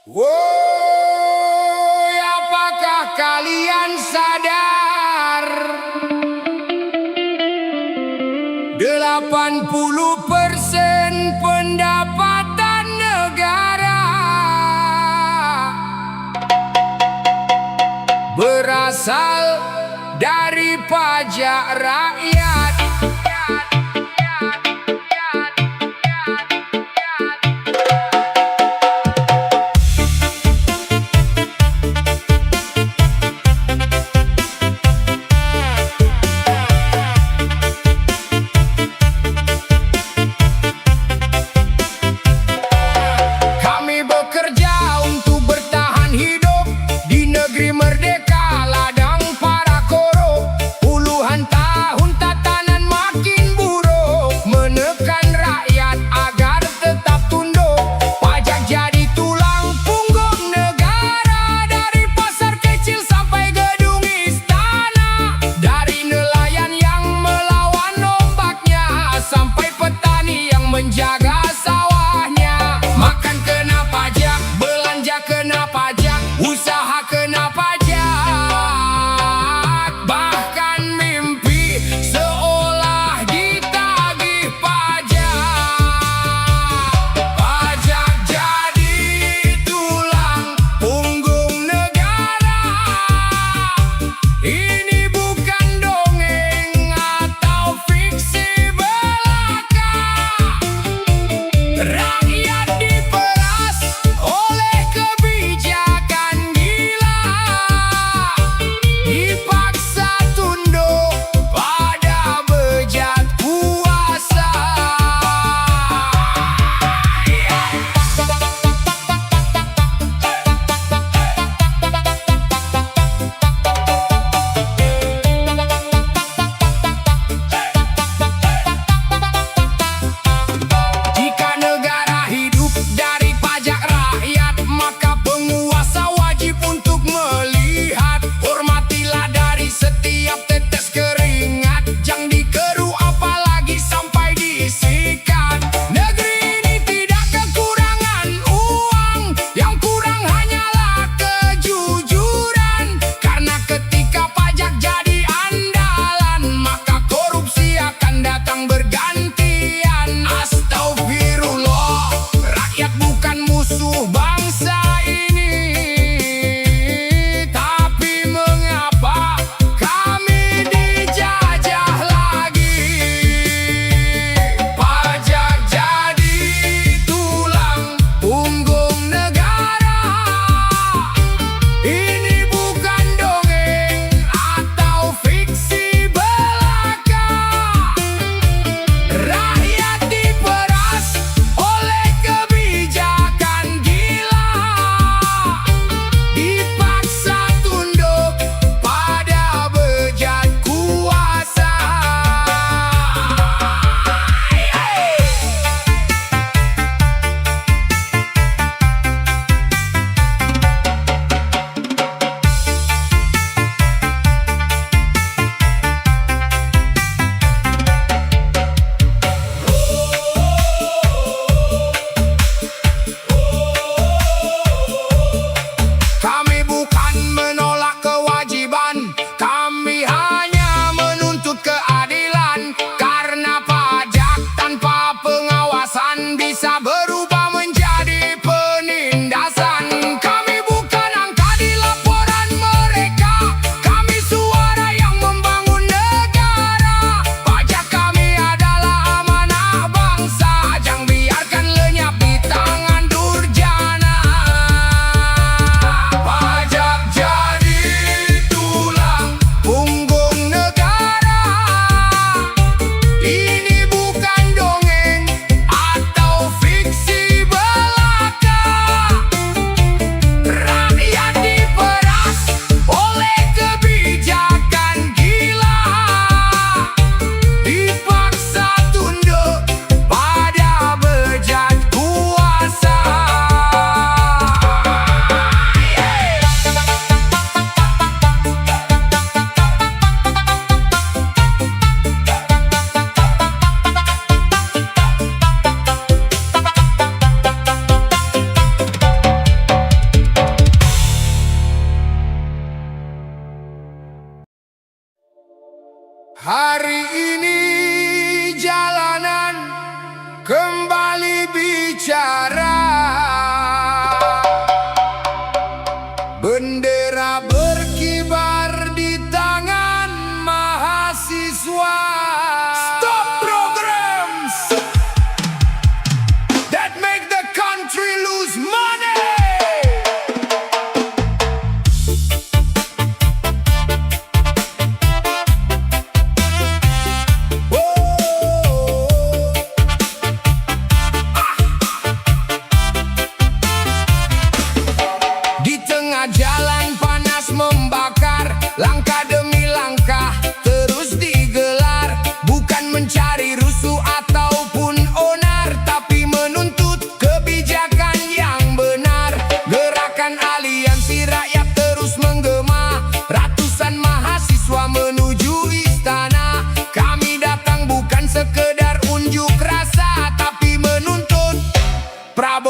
Woi, apakah kalian sadar 80% pendapatan negara berasal dari pajak rakyat. Menjaga sawahnya, makan kena pajak, belanja kena pajak, usaha kena pajak. Bahkan mimpi seolah ditagih pajak. Pajak jadi tulang punggung negara. Ini bukan dongeng atau fiksi belaka. Rakyat diperas oleh kebijakan gila, dipaksa tunduk pada bejat kuasa. Jika negara hidup dari pajak rakyat, maka penguasa wajib untuk melihat. Hormatilah dari setiap tetes keringat, jangan dikeru apalagi sampai disikat. Negeri ini tidak kekurangan uang, yang kurang hanyalah kejujuran. Karena ketika pajak jadi andalan, maka korupsi akan datang bergantian. Astagfirullah, rakyat bukan musuh bangsa ini. Tapi mengapa kami dijajah lagi? Pajak jadi tulang punggung negara. Ini bukan dongeng atau fiksi belaka. Rakyat diperas oleh kebijakan gila,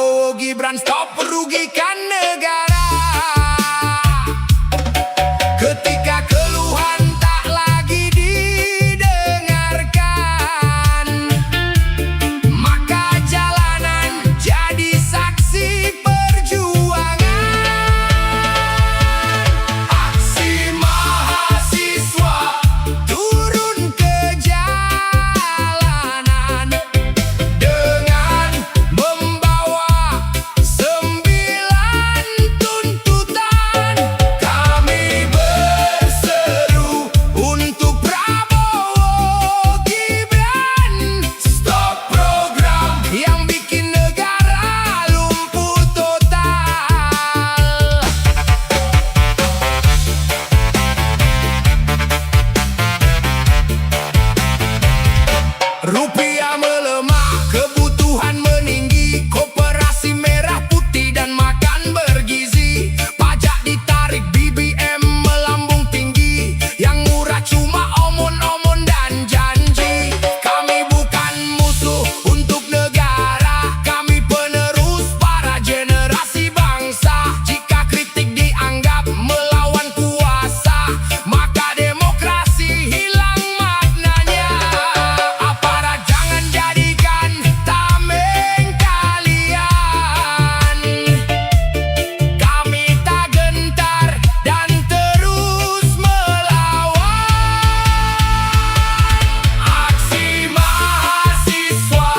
Prabowo Gibran stop merugikan negara. Ketika keluhan tak lagi didengarkan, maka jalanan jadi saksi perjuangan. Aksi mahasiswa turun ke jalanan dengan membawa 9 tuntutan. Kami berseru untuk Prabowo Gibran, stop program yang bikin negara lumpuh total. Rupiah melemah, kebutuhan meninggi, koperasi merah putih dan makan bergizi. Pajak ditarik, BBM melambung tinggi, yang murah cuma omon-omon dan janji. Kami bukan musuh untuk negara, kami penerus para generasi bangsa. Jika kritik dianggap melawan kuasa, maka demokrasi hilang maknanya. Aparat jangan jadikan tameng kalian. Kami tak gentar dan terus melawan. Aksi mahasiswa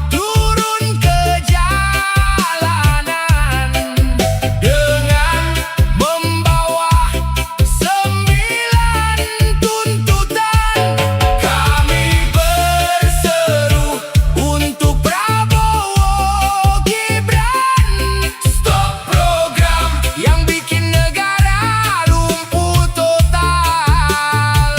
turun ke jalanan dengan membawa 9 tuntutan. Kami berseru untuk Prabowo Gibran, stop program yang bikin negara lumpuh total.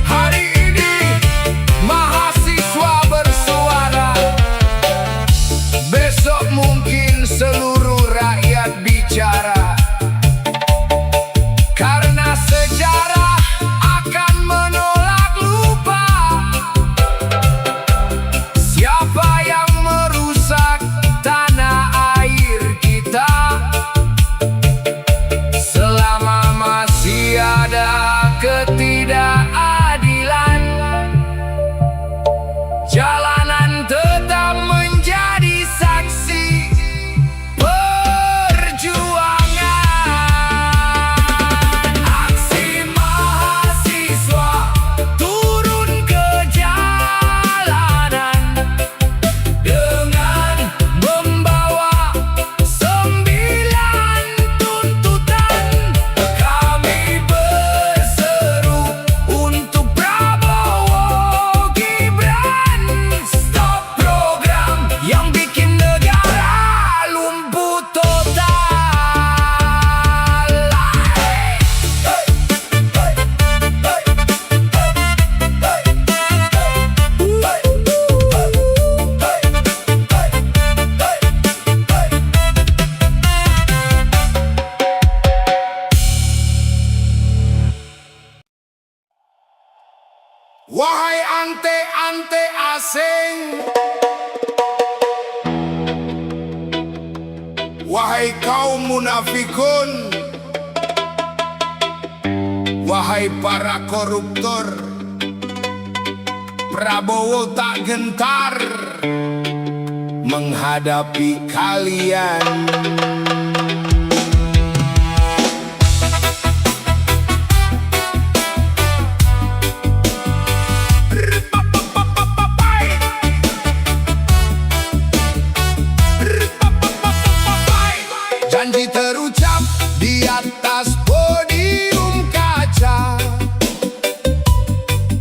Hari ini mahasiswa bersuara, besok mungkin seluruh rakyat bicara. Karena sejarah akan menolak lupa siapa yang merusak tanah air kita. Selama masih ada ketidakadilan, jalanan tetap menjadi saksi perjuangan. Aksi mahasiswa turun ke jalanan dengan membawa 9 tuntutan. Kami berseru untuk Prabowo Gibran, stop program yang bikin negara lumpuh total. Wahai ante-ante asing, wahai kaum munafikun, wahai para koruptor, Prabowo tak gentar menghadapi kalian. Janji terucap di atas podium kaca,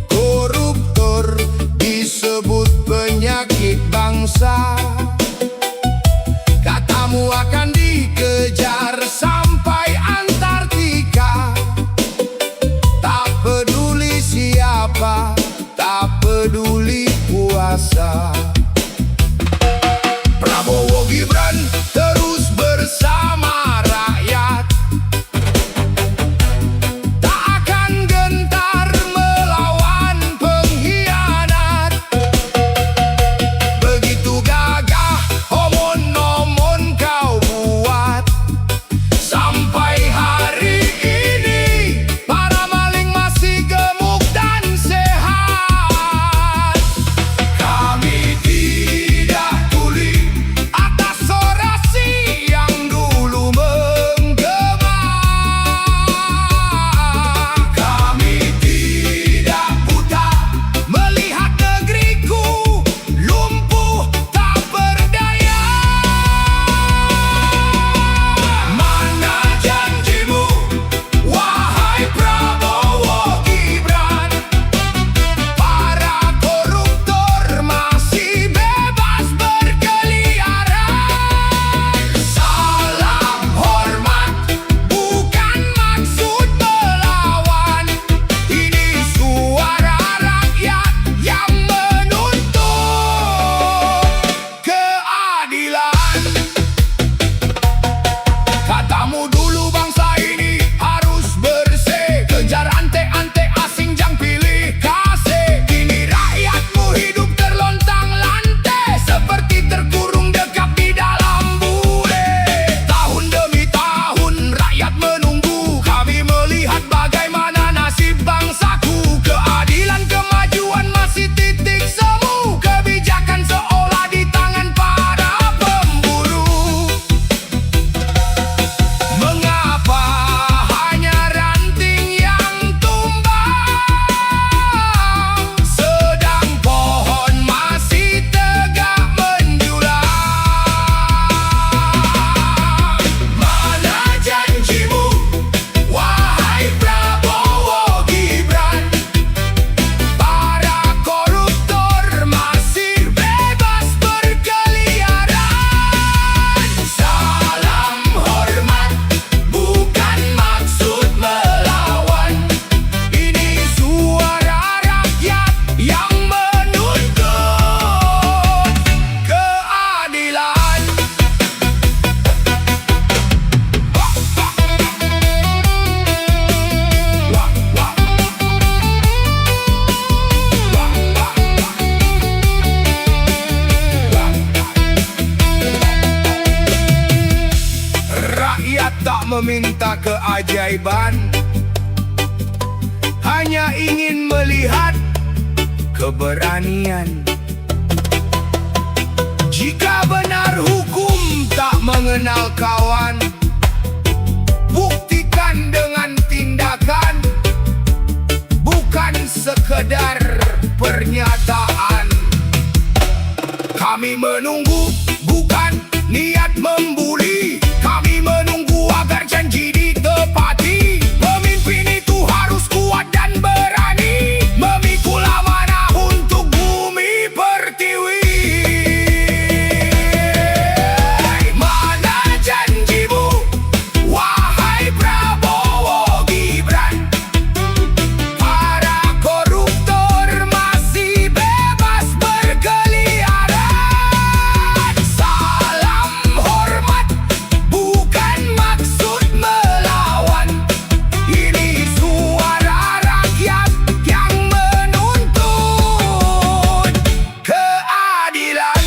koruptor disebut penyakit bangsa. Katamu akan di keajaiban, hanya ingin melihat keberanian. Jika benar hukum tak mengenal kawan, buktikan dengan tindakan, bukan sekedar pernyataan. Kami menunggu, bukan niat membuli. Kami menunggu agar janji ditepati. Pemimpin itu harus kuat dan berani, memikul amanah untuk bumi pertiwi. Mana janjimu, wahai Prabowo Gibran? Para koruptor masih bebas berkeliaran. Salam hormat, bukan maksud melawan. Ini suara rakyat yang menuntut keadilan.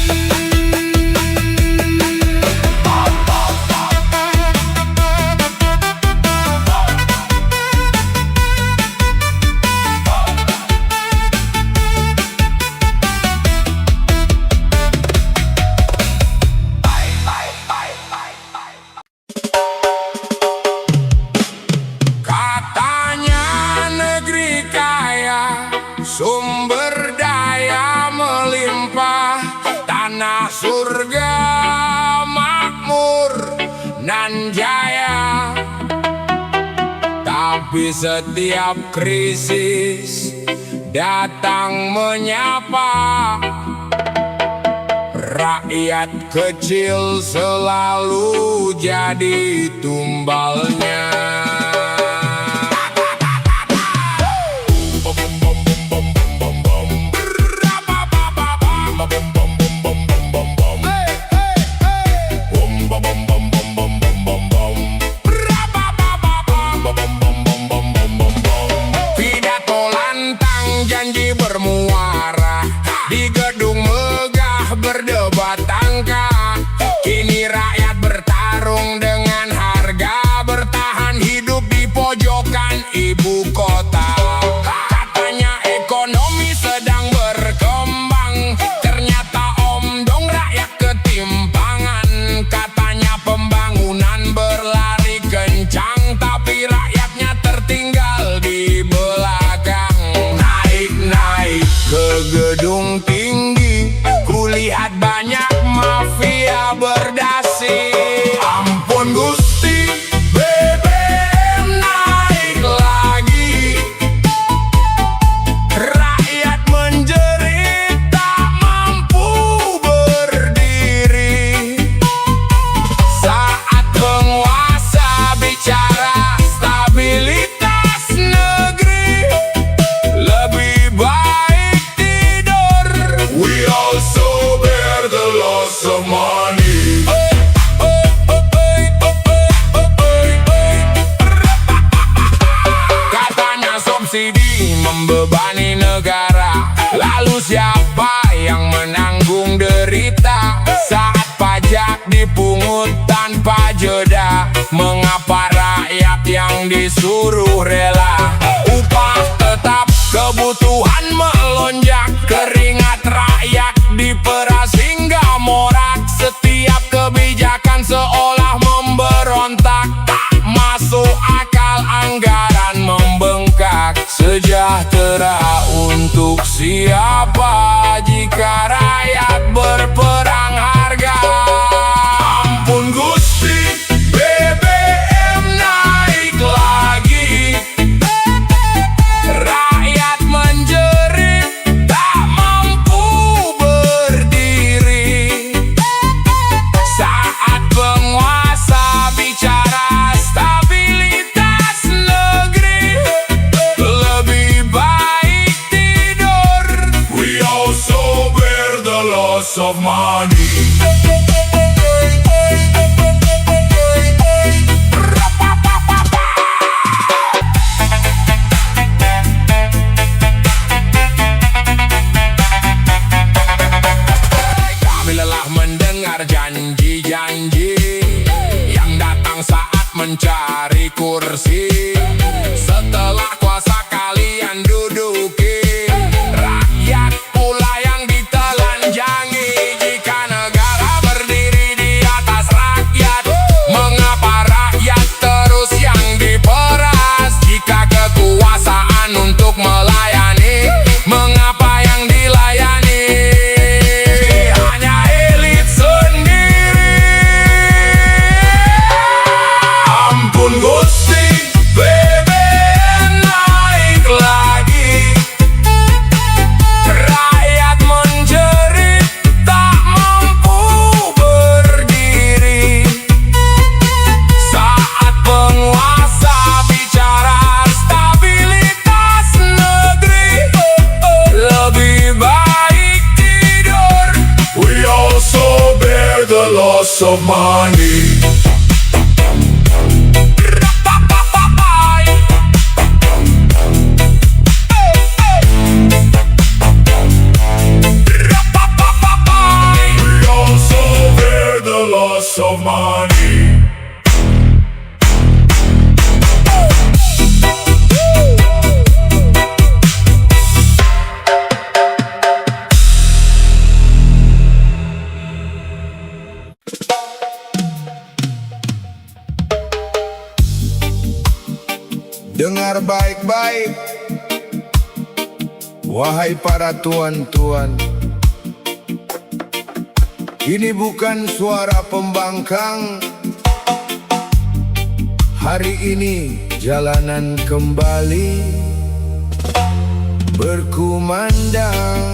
Katanya negeri kaya, sumber daya melimpah, tanah surga makmur nan jaya. Tapi setiap krisis datang menyapa, rakyat kecil selalu jadi tumbalnya. Pidato lantang, janji bermuara, di gedung megah berdebat angka. Kini rakyat bertarung dengan harga, bertahan hidup di pojokan ibu kota. Katanya ekonomi sedang berkembang, ternyata omdong rakyat ketimpangan. Katanya pembangunan berlari kencang, tapi rakyatnya tertinggal di belakang. Naik-naik ke gedung tinggi, kulihat banyak mafia berdasi. Ampun Gusti, BBM naik lagi. Rakyat menjerit tak mampu berdiri. Saat penguasa bicara stabilitas negeri, lebih baik tidur. We also bear the loss of money. Katanya subsidi membebani negara, lalu siapa yang menanggung derita? Saat pajak dipungut tanpa jeda, mengapa rakyat yang disuruh rela? Upah tetap, kebutuhan melonjak, keringat rakyat diperas hingga morak. Setiap kebijakan seolah memberontak, tak masuk akal, anggaran membengkak. Sejahtera untuk siapa jika rakyat berperang harga? Ampun Gusti, BBM naik lagi. Rakyat menjerit tak mampu berdiri. Saat penguasa bicara stabilitas negeri, lebih baik tidur. We also bear the loss of money. Kami lelah mendengar janji-janji yang datang saat mencari kursi. loss of money. We also bear the loss of money. Dengar baik-baik, wahai para tuan-tuan. Ini bukan suara pembangkang. Hari ini jalanan kembali berkumandang.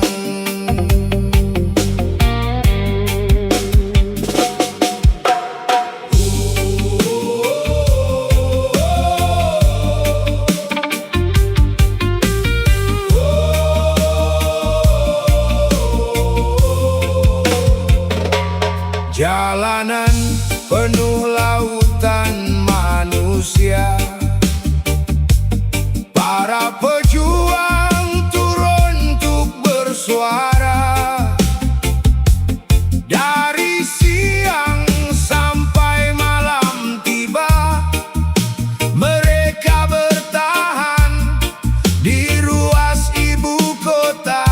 Jalanan penuh lautan manusia, para pejuang turun untuk bersuara. Dari siang sampai malam tiba, mereka bertahan di ruas ibu kota.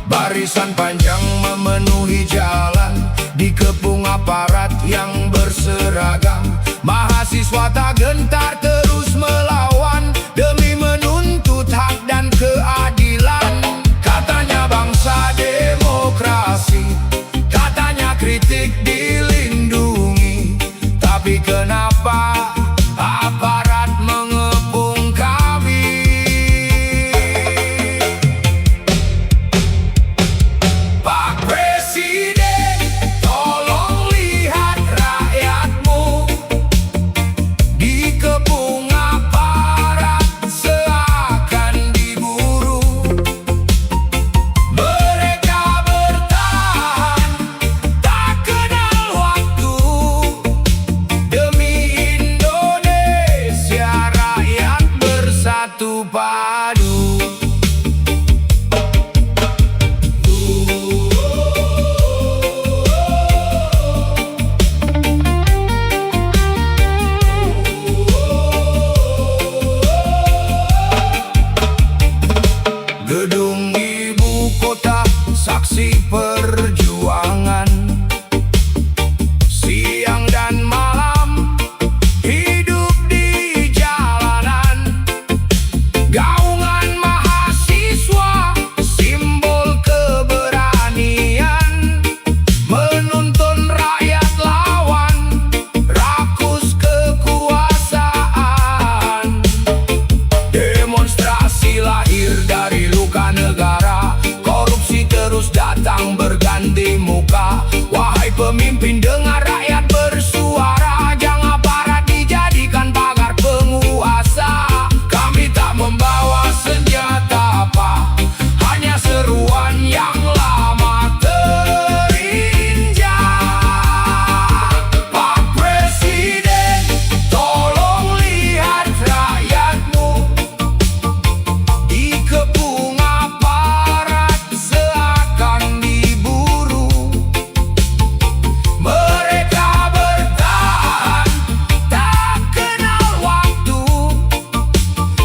Barisan panjang memenuhi jalan, dikepung aparat yang berseragam. Mahasiswa tak gentar terus melawan demi menuntut hak dan keadilan. Katanya bangsa demokrasi, katanya kritik dilindungi. Tapi kenapa aparat mengepung kami? Pak Presiden, tolong lihat rakyatmu dikepung aparat seakan diburu. Mereka bertahan tak kenal waktu demi Indonesia rakyat bersatu padu. Gedung ibu kota saksi perjuangan, siang dan malam hidup di jalanan. Gaungan mahasiswa simbol keberanian, menuntun rakyat lawan rakus kekuasaan. Demonstrasi lahir dari luka negara, korupsi terus datang berganti muka. Wahai pemimpin, dengar rakyat bersuara, jangan aparat dijadikan pagar penguasa. Kami tak membawa senjata apa, hanya seruan yang lama terinjak. Pak Presiden, tolong lihat rakyatmu dikepung aparat seakan diburu. Mereka bertahan tak kenal waktu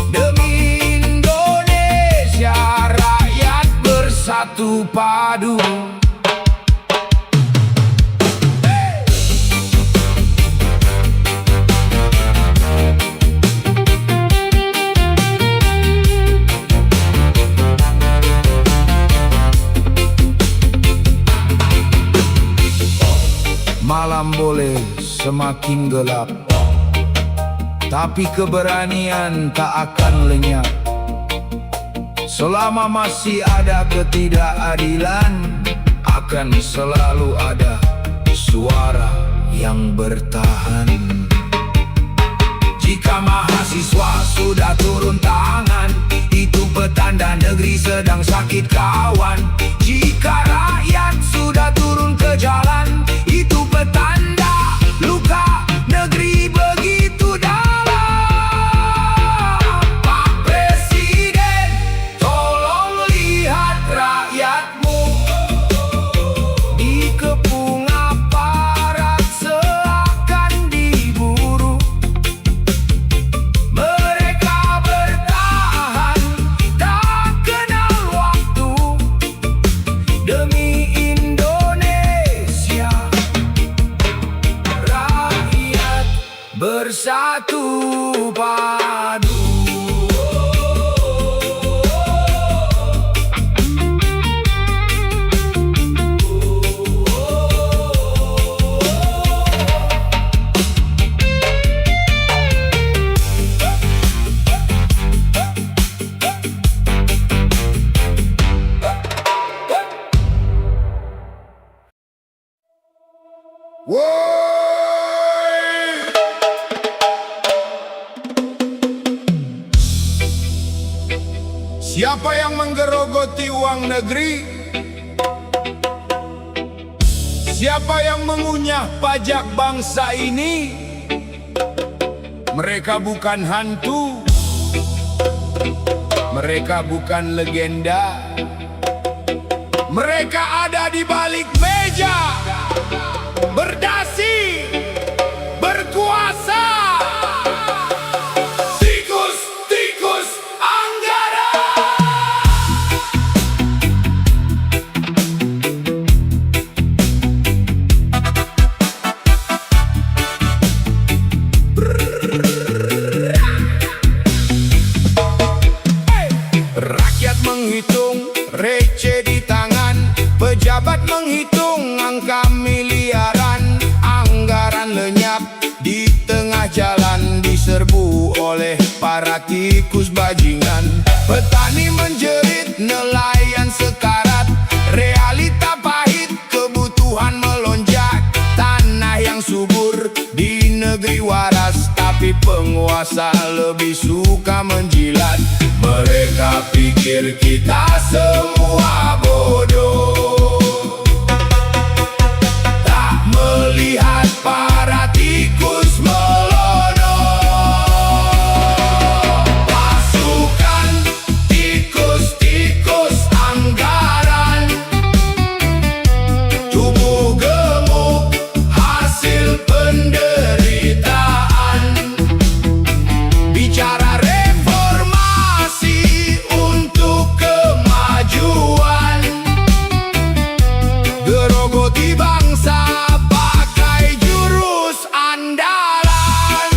demi Indonesia rakyat bersatu padu. Malam boleh semakin gelap, tapi keberanian tak akan lenyap. Selama masih ada ketidakadilan, akan selalu ada suara yang bertahan. Jika mahasiswa sudah turun tangan, itu petanda negeri sedang sakit kawan. Jika rakyat sudah turun ke jalan, Siapa yang menggerogoti uang negeri? Siapa yang mengunyah pajak bangsa ini? Mereka bukan hantu, mereka bukan legenda. Mereka ada di balik meja, berdasi, berkuasa. Tikus-tikus anggaran. Rakyat menghitung receh di tangan, pejabat menghitung angka miliaran. Anggaran lenyap di tengah jalan, diserbu oleh para tikus bajingan. Petani menjerit, nelayan sekarat, realita pahit, kebutuhan melonjak. Tanah yang subur di negeri waras, tapi penguasa lebih suka menjilat. Mereka pikir kita semua bodoh, tak melihat para tikus melonong. Pasukan tikus-tikus anggaran, tubuh gemuk hasil penderitaan. Bicara reformasi untuk kemajuan, gerogoti bangsa pakai jurus andalan.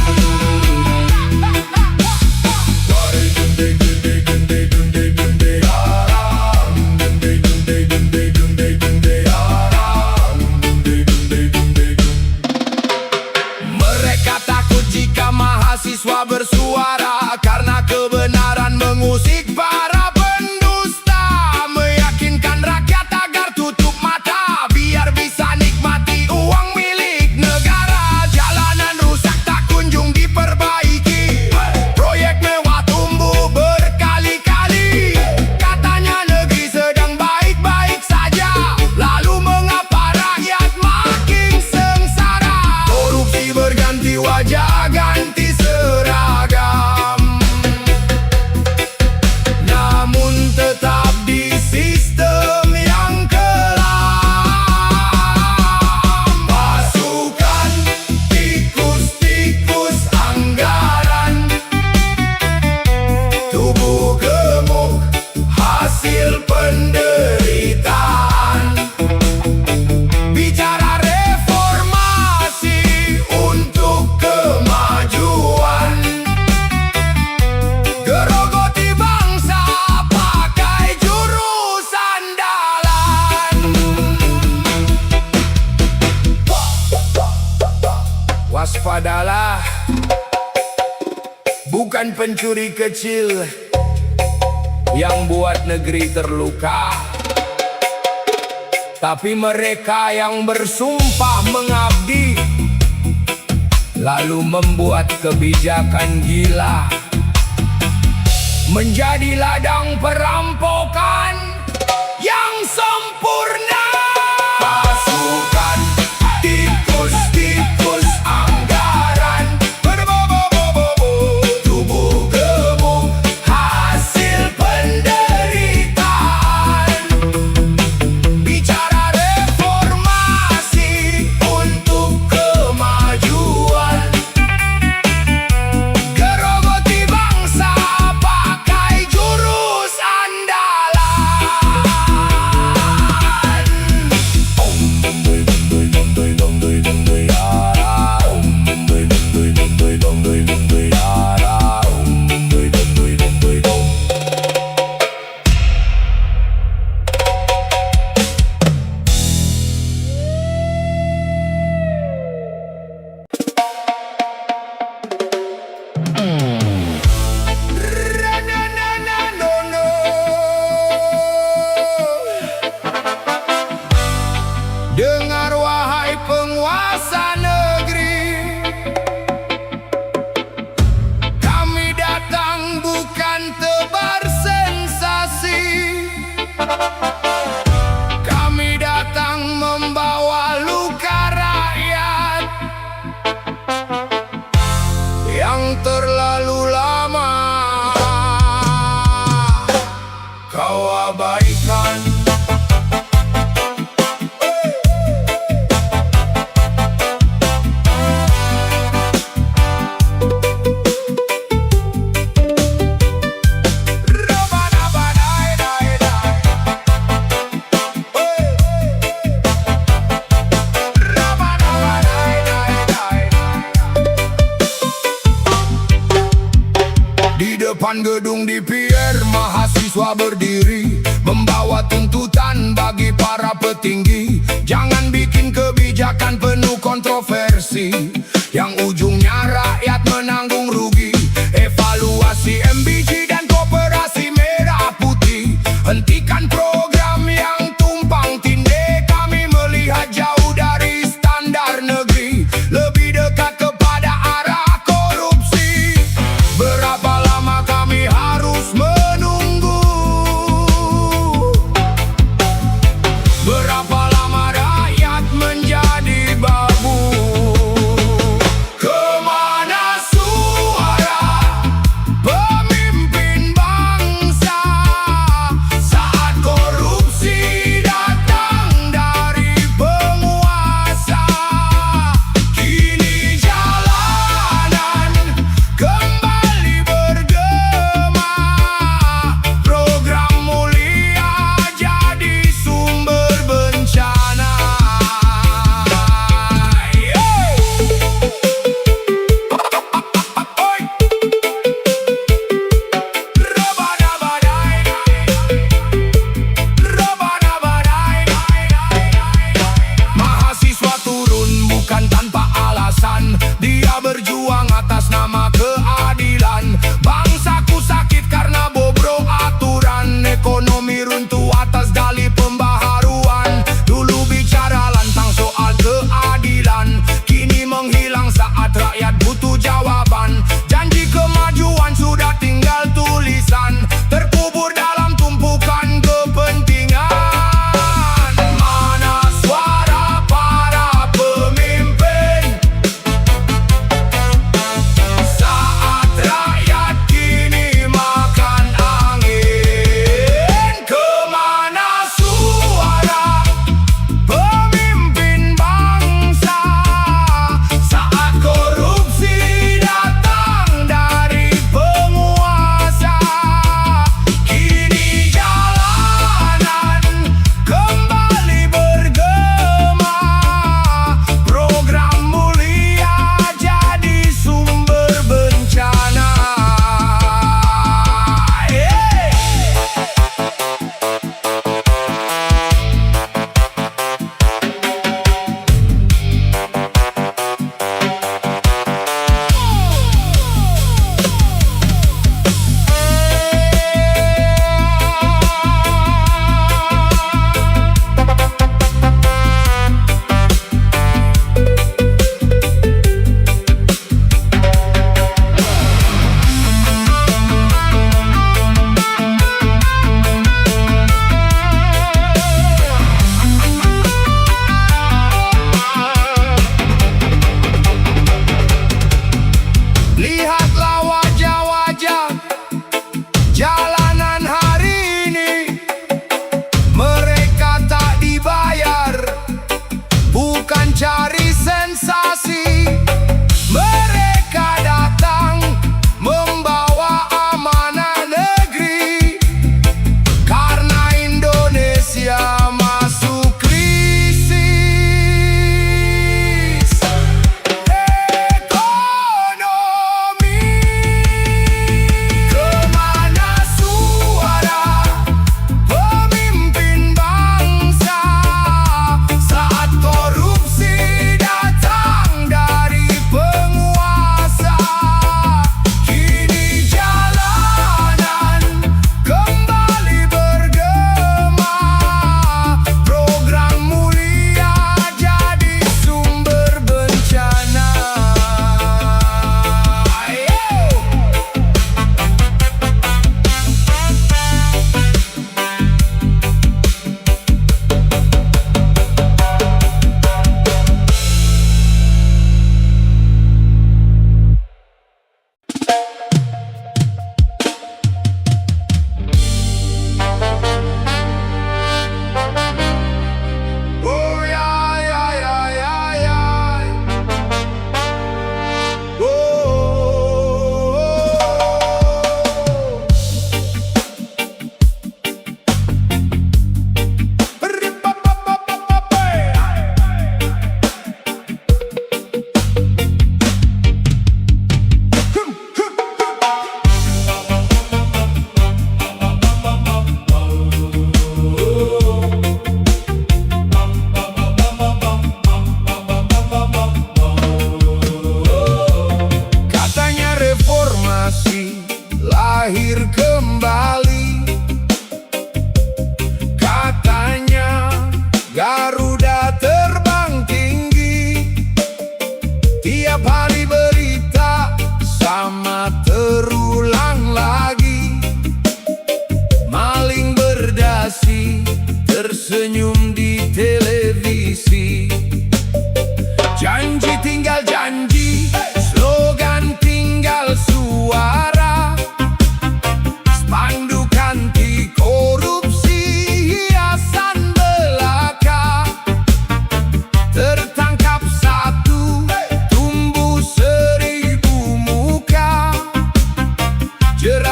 Mereka takut jika mahasiswa bersuara, karena kebenaran mengusik para pendusta. Meyakinkan rakyat agar tutup mata, biar bisa nikmati uang milik negara. Jalanan rusak tak kunjung diperbaiki, proyek mewah tumbuh berkali-kali. Katanya negeri sedang baik-baik saja, lalu mengapa rakyat makin sengsara? Korupsi berganti wajah, ganti seragam, namun tetap di sistem yang kelam. Pasukan tikus-tikus anggaran, tubuh gemuk hasil penderitaan. Bicara reformasi untuk kemajuan, gerogoti bangsa pakai jurus andalan. Waspadalah, bukan pencuri kecil yang buat negeri terluka, tapi mereka yang bersumpah mengabdi, lalu membuat kebijakan gila, menjadi ladang perampokan yang sempurna. Pasukan tikus-tikus anggaran, tubuh gemuk hasil penderitaan. Bicara reformasi untuk kemajuan, gerogoti bangsa pakai jurus andalan. Di depan gedung DPR mahasiswa berdiri, membawa tuntutan bagi para petinggi. Jangan bikin kebijakan penuh kontroversi, yang ujungnya rakyat menanggung rugi. Evaluasi MBG dan Koperasi Merah Putih, hentikan program yang tumpang tindih. Kami melihat jauh dari standar negeri, lebih dekat kepada arah korupsi. Berapa lama kami harus menunggu? Berapa lama rakyat menjadi babu? Kemana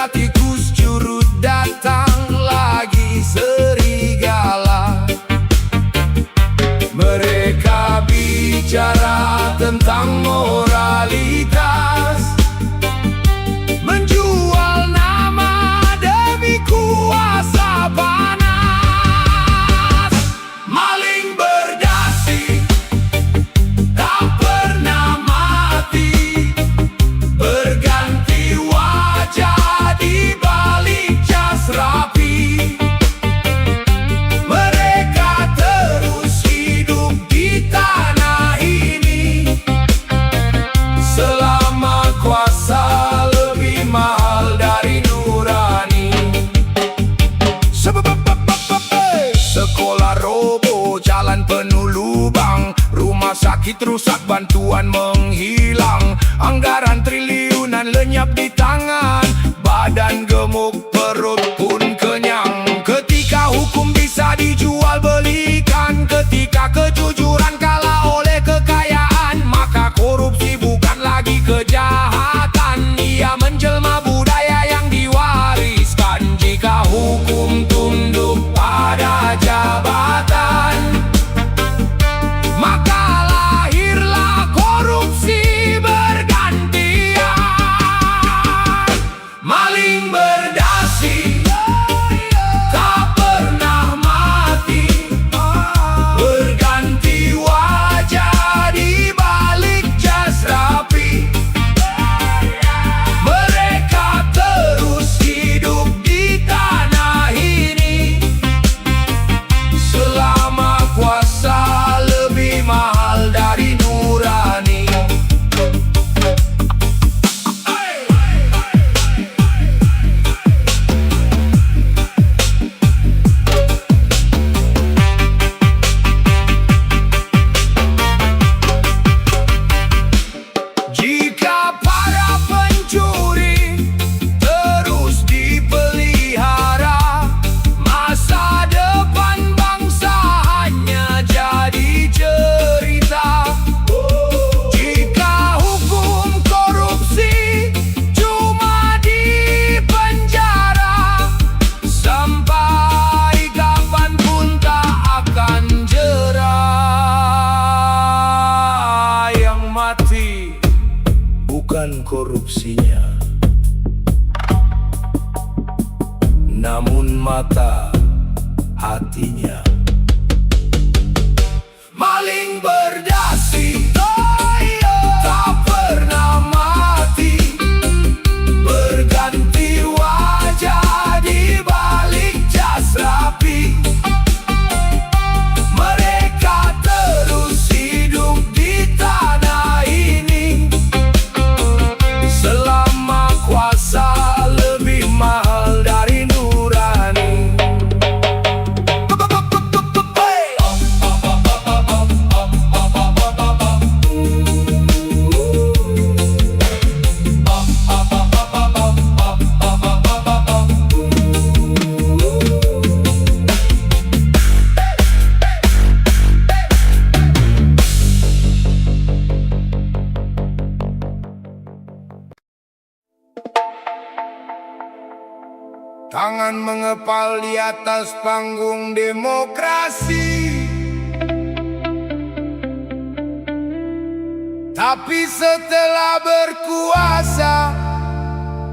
Segera tikus curut datang lagi serigala. Mereka bicara tentang moralitas, menjual nama demi kuasa panas. Maling berdasi tak pernah mati, berganti wajah di balik jas rapi. Mereka terus hidup di tanah ini selama kuasa lebih mahal dari nurani. Sekolah roboh, jalan penuh lubang, rumah sakit rusak, bantuan menghilang, anggaran triliunan lenyap di tangan, badan gemuk, perut pun kenyang. Ketika hukum bisa dijual belikan, ketika kejujuran kalah oleh kekayaan, maka korupsi bukan lagi kejahatan, ia menjelma budaya yang diwariskan. Jika hukum tunduk pada jabatan, maka lahirlah korupsi bergantian. Maling berdasi tak pernah mati, berganti wajah di balik jas rapi. Mereka terus hidup di tanah ini selama kuasa lebih mahal dari nurani. Jika para pencuri terus dipelihara, masa depan bangsa hanya jadi cerita. Jika hukum korupsi cuma di penjara, sampai kapanpun tak akan jera. Yang mati bukan korupsinya, namun mata hatinya. Maling berdasi tak pernah mati, berganti wajah di balik jas rapi. Mereka terus hidup di tanah ini selama kuasa lebih mahal dari nurani. Tangan mengepal di atas panggung demokrasi, tapi setelah berkuasa,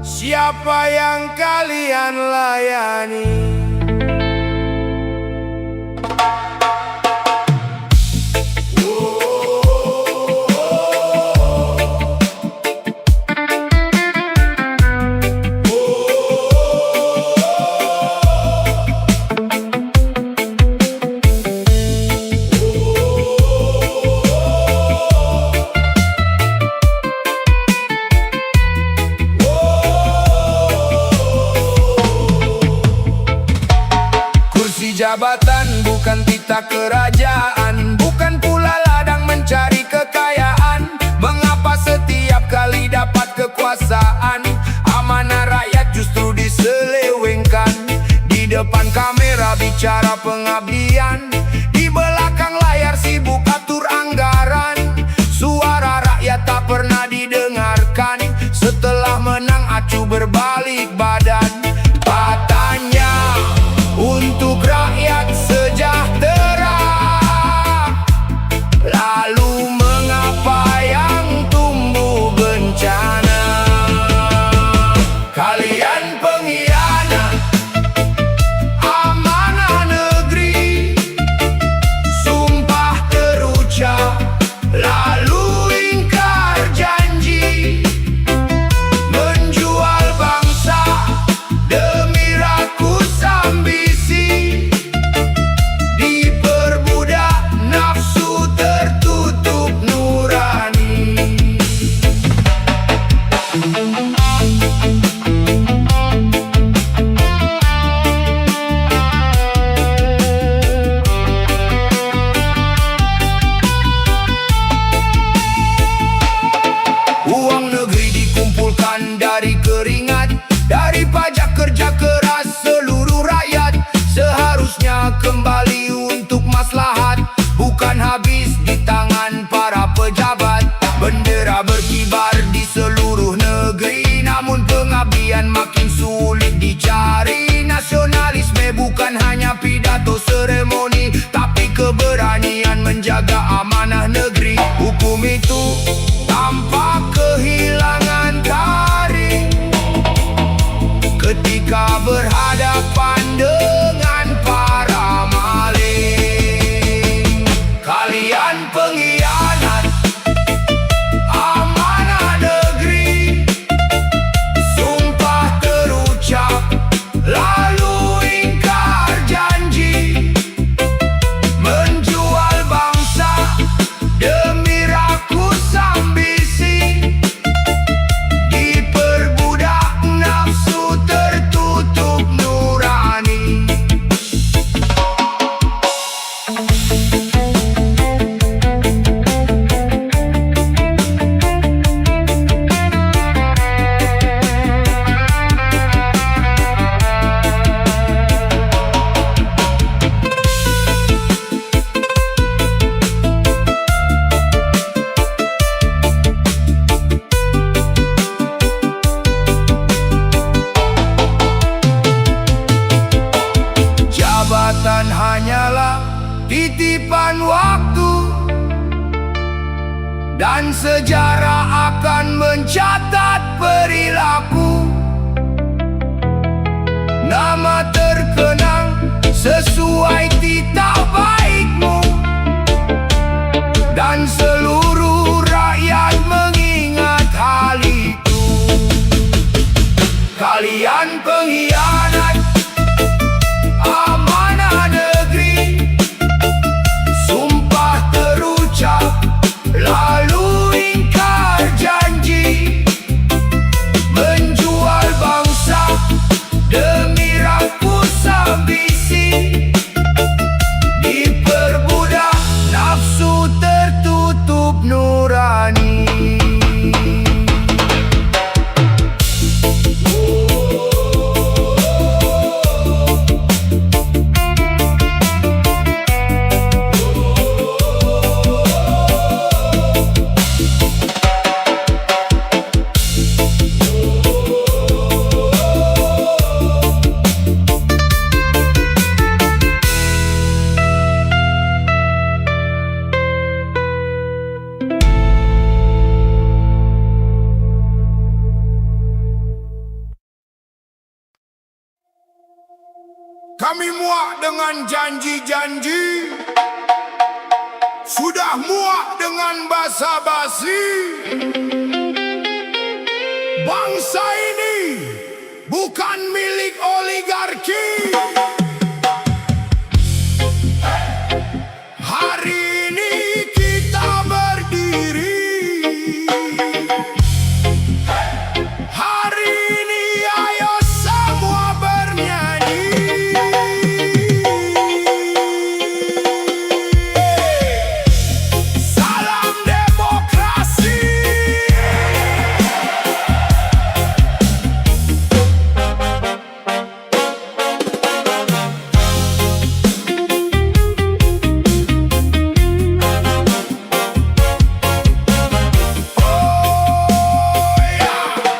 siapa yang kalian layani? Jabatan bukan titah kerajaan, bukan pula ladang mencari kekayaan. Mengapa setiap kali dapat kekuasaan, amanah rakyat justru diselewengkan? Di depan kamera bicara pengabdian, di belakang layar sibuk atur anggaran. Suara rakyat tak pernah didengarkan. Setelah menang acuh berbalik badan. pajak kerja keras seluruh rakyat seharusnya kembali untuk maslahat, bukan habis di tangan para pejabat. Bendera berkibar di seluruh negeri, namun pengabdian makin sulit dicari. Nasionalisme bukan hanya pidato seremoni, tapi keberanian menjaga amanah negeri. Hukum itu tanpa kehilangan taring ketika berhadapan dengan para maling. Kalian pengkhianat amanah negeri, sumpah terucap lalu ingkar janji, menjual bangsa demi rakus ambisi, diperbudak nafsu tertutup nurani. Jabatan hanyalah titipan waktu, dan sejarah akan mencatat perilaku. Nama terkenang sesuai titah baikmu, dan seluruh rakyat mengingat hal itu. Kalian pengkhianat amanah negeri, sumpah terucap lalu ingkar janji, menjual bangsa demi rakus ambisi, diperbudak nafsu tertutup nurani. Kami muak dengan janji-janji, sudah muak dengan basa-basi. Bangsa ini bukan milik oligarki. Hari ini kita berdiri, hari ini ayo semua bernyanyi. Salam demokrasi.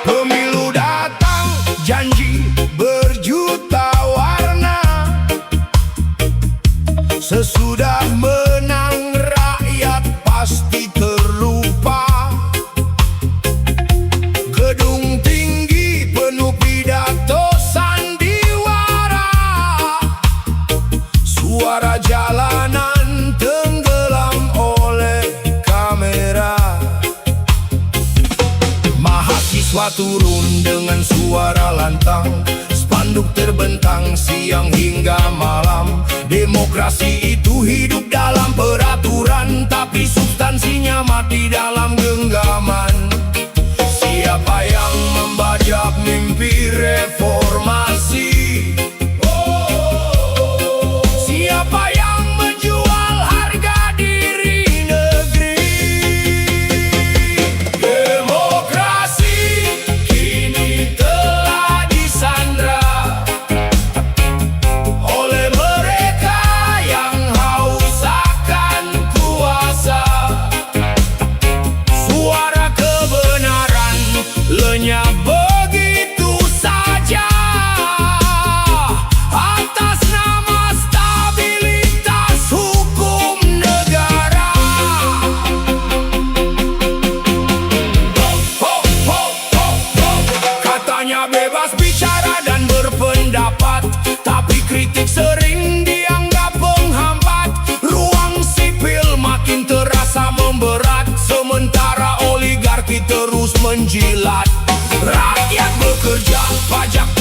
Pemilu datang, janji berjuta warna. Sesudah menang rakyat pasti terlupa. Gedung tinggi penuh pidato sandiwara, suara jalanan tenggelam oleh kamera. Mahasiswa turun dengan suara lantang, spanduk terbentang siang hingga malam. Demokrasi itu hidup dalam peraturan, tapi substansinya mati dalam genggaman. Siapa yang membajak mimpi reformasi? Siapa yang menjual harga diri negeri? Demokrasi kini telah disandra. menjilat. Rakyat bekerja, pajak